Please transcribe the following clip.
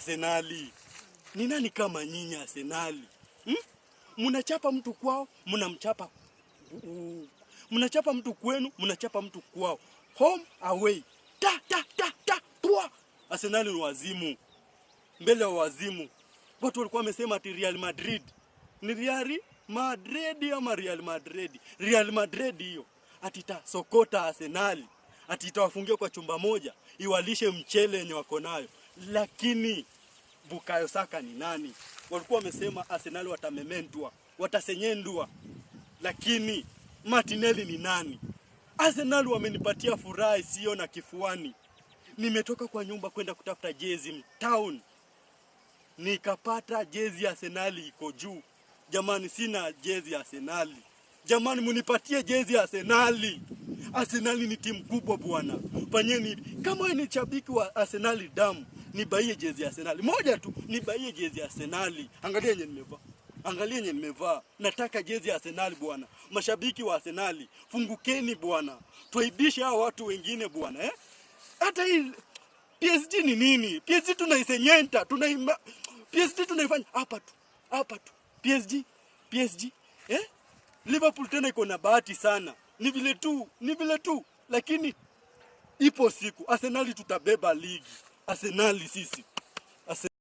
Arsenali. Ni nani kama nyinyi Arsenali? Mnachapa mtu kwao, mnamchapa. Mnachapa mtu kwenu, mnachapa mtu kwao. Home away. Tua. Arsenali ni wazimu. Mbele wa wazimu. Watu walikuwa wamesema ati Real Madrid. Ni Real Madrid ama Real Madrid? Real Madrid hiyo. Atita sokota Arsenali. Atita wafungie kwa chumba moja, iwalishe mchele yenye wako nayo. Lakini Bukayo Saka ni nani? Walikuwa wamesema Arsenal watamementwa, watasenyendwa. Lakini Martinelli ni nani? Arsenal wamenipatia furaha isiyo na kifuani. Nimetoka kwa nyumba kwenda kutafuta jezi town. Nikapata jezi ya Arsenal iko juu. Jamani, sina jezi ya Arsenal. Jamani, munipatie jezi ya Arsenal. Arsenal ni timu kubwa bwana. Fanyeni kama ni shabiki wa Arsenal damu, nibaie jezi ya Arsenal. Moja tu, nibaie jezi ya Arsenal. Angalia yenye nimevaa. Angalia yenye nimevaa. Nataka jezi ya Arsenal bwana. Mashabiki wa Arsenal, fungukeni bwana. Tuaibishe hao watu wengine bwana, Hata hii PSG ni nini? PSG tunaisenyenta, PSG tunaifanya hapa tu. PSG, Liverpool tena iko na bahati sana. Ni vile tu, lakini ipo siku Arsenal tutabeba ligi. Arsenal sisi.